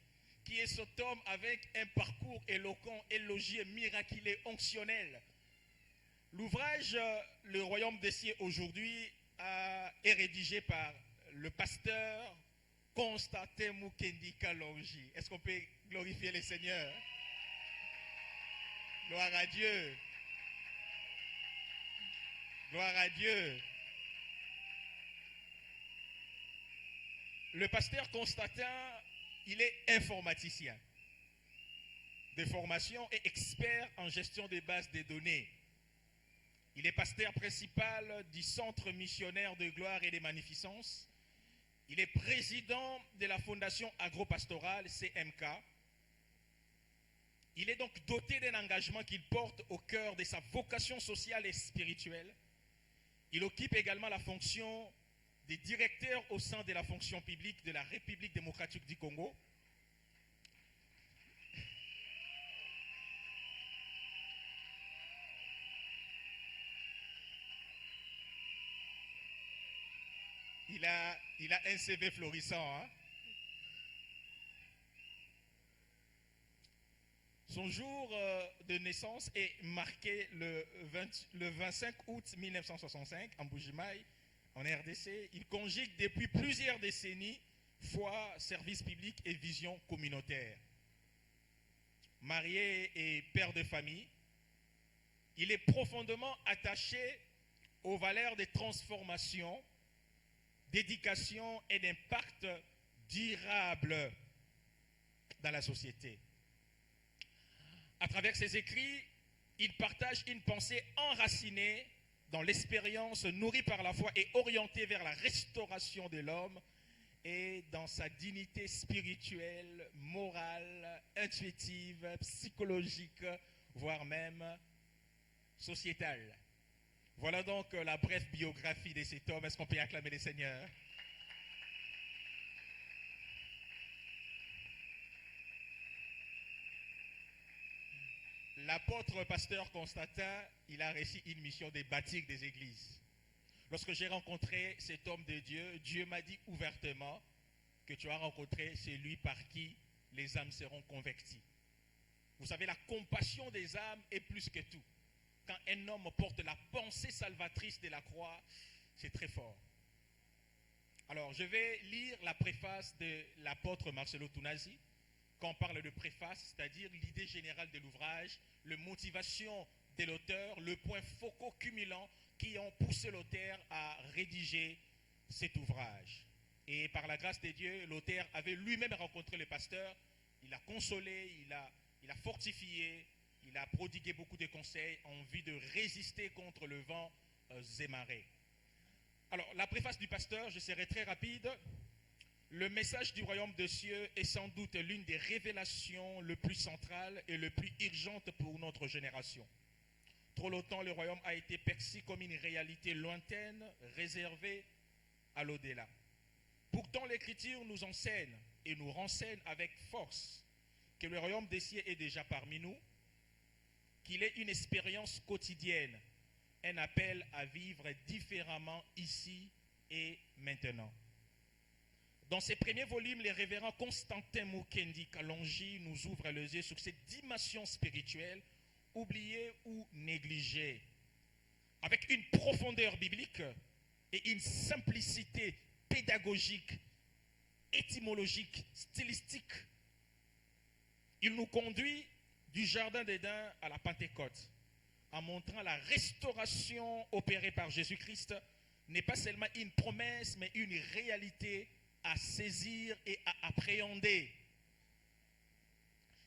Qui est cet homme avec un parcours éloquent, élogieux, miraculeux, onctionnel? L'ouvrage Le Royaume des cieux aujourd'hui est rédigé par le pasteur Constantin Mukendi Kalonji. Est-ce qu'on peut glorifier le Seigneur? Gloire à Dieu. Gloire à Dieu. Le pasteur Constantin, il est informaticien de formation et expert en gestion des bases de données. Il est pasteur principal du Centre missionnaire de gloire et de magnificence. Il est président de la Fondation agropastorale CMK. Il est donc doté d'un engagement qu'il porte au cœur de sa vocation sociale et spirituelle. Il occupe également la fonction de directeur au sein de la fonction publique de la République démocratique du Congo. Il a un CV florissant. Hein? Son jour de naissance est marqué le 25 août 1965 en Bujimaï, en RDC. Il conjugue depuis plusieurs décennies foi, service public et vision communautaire. Marié et père de famille, il est profondément attaché aux valeurs de transformation, d'éducation et d'impact durable dans la société. À travers ses écrits, il partage une pensée enracinée dans l'expérience, nourrie par la foi et orientée vers la restauration de l'homme et dans sa dignité spirituelle, morale, intuitive, psychologique, voire même sociétale. Voilà donc la brève biographie de cet homme. Est-ce qu'on peut acclamer le Seigneur? L'apôtre pasteur Constantin, il a reçu une mission de bâtir des églises. Lorsque j'ai rencontré cet homme de Dieu, Dieu m'a dit ouvertement que tu as rencontré celui par qui les âmes seront converties. Vous savez, la compassion des âmes est plus que tout. Quand un homme porte la pensée salvatrice de la croix, c'est très fort. Alors, je vais lire la préface de l'apôtre Marcelo Tunazi. Quand on parle de préface, c'est-à-dire l'idée générale de l'ouvrage, la motivation de l'auteur, le point focaux cumulant qui ont poussé l'auteur à rédiger cet ouvrage. Et par la grâce de Dieu, l'auteur avait lui-même rencontré le pasteur, il a consolé, il a fortifié, il a prodigué beaucoup de conseils en vue de résister contre le vent et marées. Alors, la préface du pasteur, je serai très rapide. Le message du royaume des cieux est sans doute l'une des révélations les plus centrales et les plus urgentes pour notre génération. Trop longtemps, le royaume a été perçu comme une réalité lointaine, réservée à l'au-delà. Pourtant, l'Écriture nous enseigne et nous renseigne avec force que le royaume des cieux est déjà parmi nous, qu'il est une expérience quotidienne, un appel à vivre différemment ici et maintenant. Dans ses premiers volumes, les révérends Constantin Mukendi Kalonji nous ouvrent les yeux sur cette dimension spirituelle oubliée ou négligée, avec une profondeur biblique et une simplicité pédagogique, étymologique, stylistique. Il nous conduit du jardin d'Éden à la Pentecôte, en montrant la restauration opérée par Jésus-Christ n'est pas seulement une promesse, mais une réalité à saisir et à appréhender.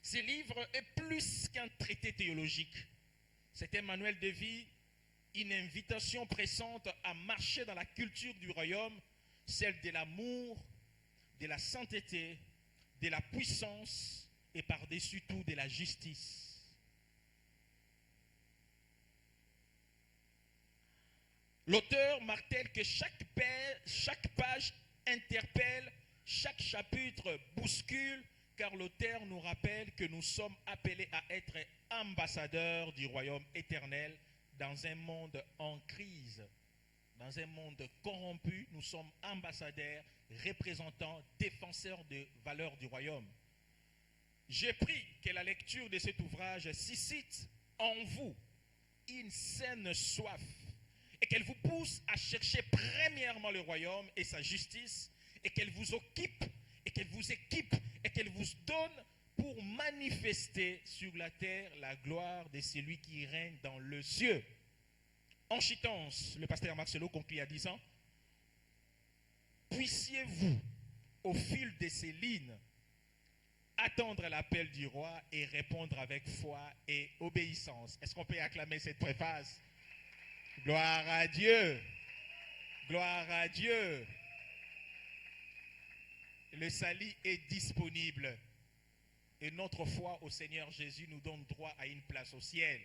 Ce livre est plus qu'un traité théologique. C'est un manuel de vie, une invitation pressante à marcher dans la culture du royaume, celle de l'amour, de la sainteté, de la puissance et par-dessus tout de la justice. L'auteur martèle que chaque page interpelle, chaque chapitre bouscule, car l'auteur nous rappelle que nous sommes appelés à être ambassadeurs du royaume éternel dans un monde en crise. Dans un monde corrompu, nous sommes ambassadeurs, représentants, défenseurs des valeurs du royaume. J'ai pris que la lecture de cet ouvrage suscite en vous une saine soif et qu'elle vous pousse à chercher premièrement le royaume et sa justice, et qu'elle vous occupe et qu'elle vous équipe et qu'elle vous donne pour manifester sur la terre la gloire de celui qui règne dans le cieux. En chitance, le pasteur Marcelo conclut en disant: puissiez-vous, au fil de ces lignes, attendre l'appel du roi et répondre avec foi et obéissance. Est-ce qu'on peut acclamer cette préface? Gloire à Dieu. Gloire à Dieu. Le salut est disponible. Et notre foi au Seigneur Jésus nous donne droit à une place au ciel.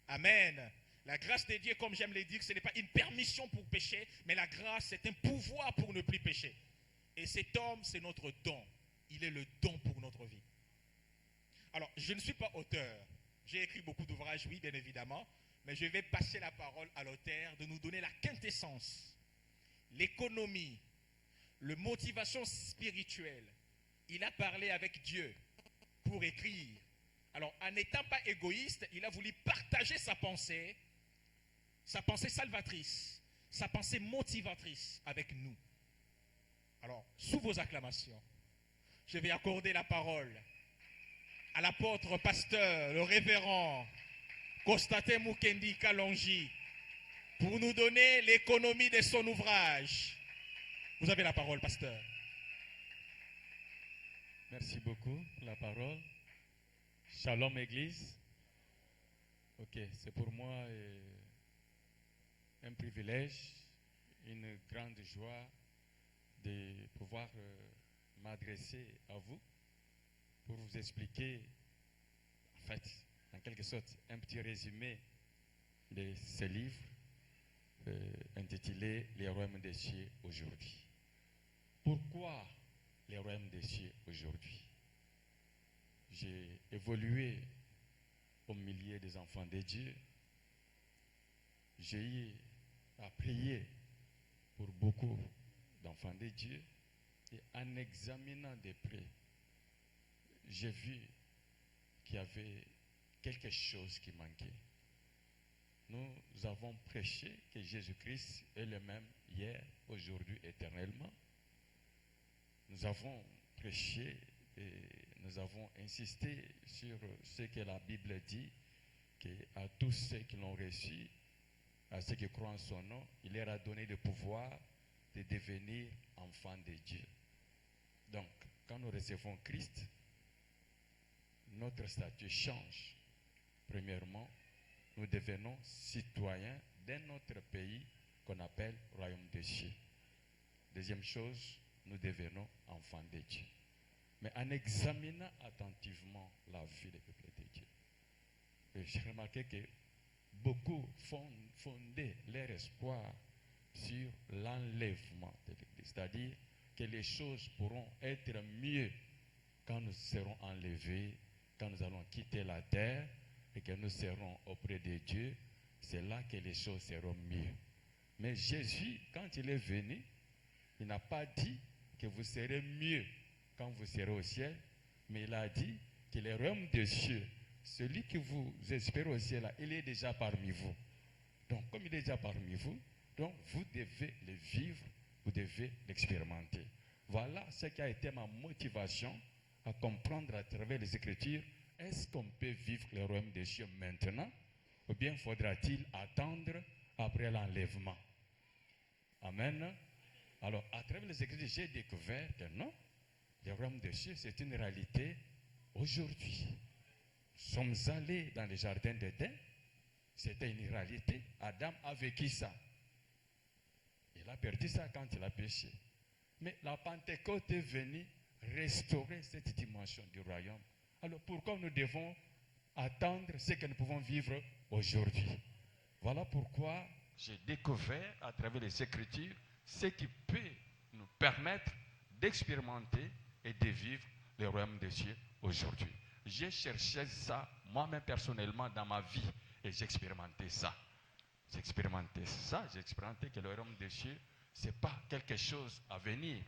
Amen. La grâce de Dieu, comme j'aime le dire, ce n'est pas une permission pour pécher, mais la grâce, c'est un pouvoir pour ne plus pécher. Et cet homme, c'est notre don. Il est le don pour notre vie. Alors, je ne suis pas auteur. J'ai écrit beaucoup d'ouvrages, oui, bien évidemment, mais je vais passer la parole à l'auteur de nous donner la quintessence, l'économie, la motivation spirituelle. Il a parlé avec Dieu pour écrire. Alors, en n'étant pas égoïste, il a voulu partager sa pensée salvatrice, sa pensée motivatrice avec nous. Alors, sous vos acclamations, je vais accorder la parole à l'apôtre pasteur, le révérend Kostate Mukendi Kalonji, pour nous donner l'économie de son ouvrage. Vous avez la parole, pasteur. Merci beaucoup pour la parole. Shalom Église. Ok, c'est pour moi un privilège, une grande joie de pouvoir m'adresser à vous pour vous expliquer, en fait, en quelque sorte, un petit résumé de ce livre intitulé « Les royaumes des cieux aujourd'hui ». Pourquoi les royaumes des cieux aujourd'hui? J'ai évolué au milieu des enfants de Dieu. J'ai eu à prier pour beaucoup d'enfants de Dieu. Et en examinant de près, j'ai vu qu'il y avait quelque chose qui manquait. Nous avons prêché que Jésus-Christ est le même hier, aujourd'hui, éternellement. Nous avons prêché et nous avons insisté sur ce que la Bible dit, qu'à tous ceux qui l'ont reçu, à ceux qui croient en son nom, il leur a donné le pouvoir de devenir enfants de Dieu. Donc, quand nous recevons Christ, notre statut change. Premièrement, nous devenons citoyens d'un autre pays qu'on appelle Royaume des cieux. Deuxième chose, nous devenons enfants de Dieu. Mais en examinant attentivement la vie des peuples de Dieu, j'ai remarqué que beaucoup fondaient leur espoir sur l'enlèvement de l'Église. C'est-à-dire que les choses pourront être mieux quand nous serons enlevés, quand nous allons quitter la terre et que nous serons auprès de Dieu. C'est là que les choses seront mieux. Mais Jésus, quand il est venu, il n'a pas dit que vous serez mieux quand vous serez au ciel, mais il a dit que le royaume des cieux, celui que vous espérez au ciel, là, il est déjà parmi vous. Donc, comme il est déjà parmi vous, donc vous devez le vivre, vous devez l'expérimenter. Voilà ce qui a été ma motivation à comprendre à travers les Écritures. Est-ce qu'on peut vivre le royaume des cieux maintenant, ou bien faudra-t-il attendre après l'enlèvement? Amen. Alors, à travers les Écritures, j'ai découvert que non, le royaume des cieux, c'est une réalité aujourd'hui. Nous sommes allés dans le jardin d'Éden, c'était une réalité. Adam a vécu ça. Il a perdu ça quand il a péché. Mais la Pentecôte est venue restaurer cette dimension du royaume. Alors pourquoi nous devons attendre ce que nous pouvons vivre aujourd'hui? Voilà pourquoi j'ai découvert à travers les Écritures ce qui peut nous permettre d'expérimenter et de vivre le royaume des cieux aujourd'hui. J'ai cherché ça moi-même personnellement dans ma vie et j'ai expérimenté ça. J'ai expérimenté que le royaume des cieux, ce n'est pas quelque chose à venir,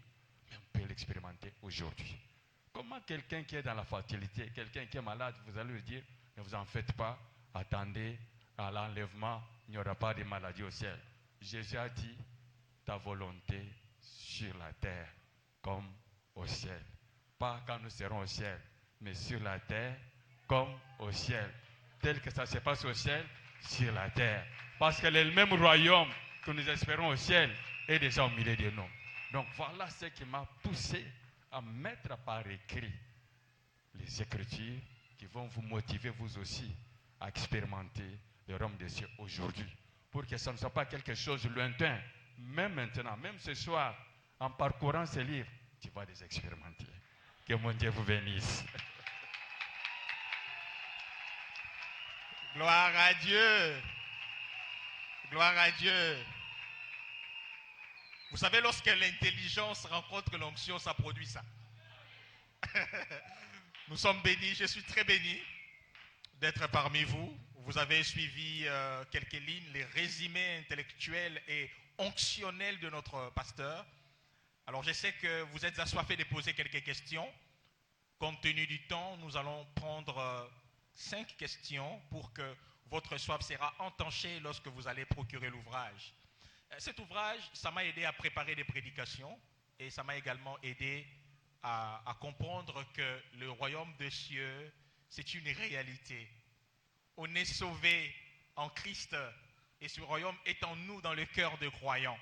mais on peut l'expérimenter aujourd'hui. Comment quelqu'un qui est dans la fertilité, quelqu'un qui est malade, vous allez lui dire, ne vous en faites pas, attendez à l'enlèvement, il n'y aura pas de maladie au ciel. Jésus a dit, ta volonté sur la terre comme au ciel. Pas quand nous serons au ciel, mais sur la terre comme au ciel. Tel que ça se passe au ciel, sur la terre. Parce que le même royaume que nous espérons au ciel est déjà au milieu de nous. Donc voilà ce qui m'a poussé à mettre par écrit les Écritures qui vont vous motiver vous aussi à expérimenter le royaume des cieux aujourd'hui. Pour que ça ne soit pas quelque chose de lointain. Même maintenant, même ce soir, en parcourant ces livres, tu vas les expérimenter. Que mon Dieu vous bénisse. Gloire à Dieu. Gloire à Dieu. Vous savez, lorsque l'intelligence rencontre l'onction, ça produit ça. Nous sommes bénis, je suis très béni d'être parmi vous. Vous avez suivi quelques lignes, les résumés intellectuels et onctionnels de notre pasteur. Alors je sais que vous êtes assoiffés de poser quelques questions. Compte tenu du temps, nous allons prendre 5 questions pour que votre soif sera entanchée lorsque vous allez procurer l'ouvrage. Cet ouvrage, ça m'a aidé à préparer des prédications et ça m'a également aidé à comprendre que le royaume des cieux, c'est une réalité. On est sauvés en Christ et ce royaume est en nous dans le cœur de croyants.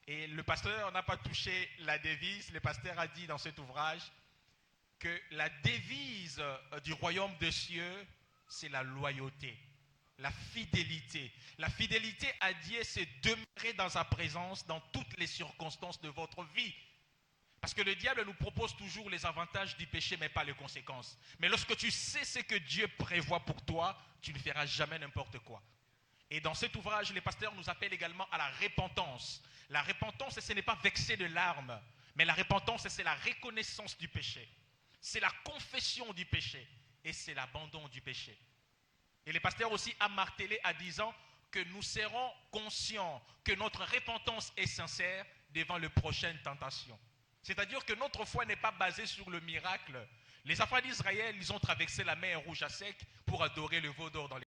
Et le pasteur n'a pas touché la devise. Le pasteur a dit dans cet ouvrage que la devise du royaume des cieux, c'est la loyauté, la fidélité. La fidélité à Dieu, c'est demeurer dans sa présence dans toutes les circonstances de votre vie. Parce que le diable nous propose toujours les avantages du péché, mais pas les conséquences. Mais lorsque tu sais ce que Dieu prévoit pour toi, tu ne feras jamais n'importe quoi. Et dans cet ouvrage, les pasteurs nous appellent également à la repentance. La repentance, ce n'est pas vexer de larmes, mais la repentance, c'est la reconnaissance du péché. C'est la confession du péché et c'est l'abandon du péché. Et les pasteurs aussi a martelé en disant que nous serons conscients que notre repentance est sincère devant les prochaines tentations. C'est-à-dire que notre foi n'est pas basée sur le miracle. Les enfants d'Israël, ils ont traversé la mer Rouge à sec pour adorer le veau d'or dans les